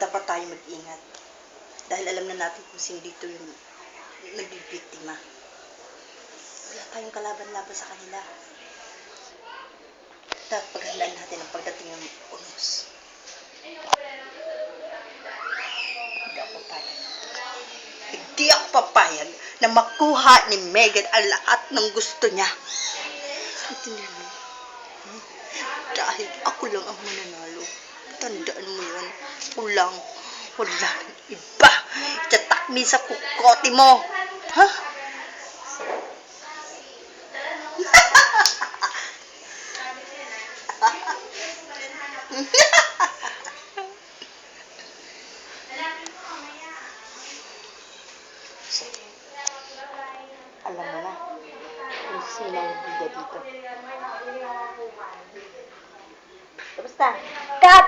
dapat tayo mag-ingat. Dahil alam na natin kung sino dito yung nagbibiktima. Wala tayong kalaban-laban sa kanila. Dapat paghandaan natin ang pagdating ng unos. Hindi ako papayag na makuha ni Megan ang lahat ng gusto niya. Dahil ako lang ang mananalo. Tandaan mo yan. Walang iba. Itatakmi sa kukote mo. Ha? Alam mo na kung sino ang bida dito. Basta, cut!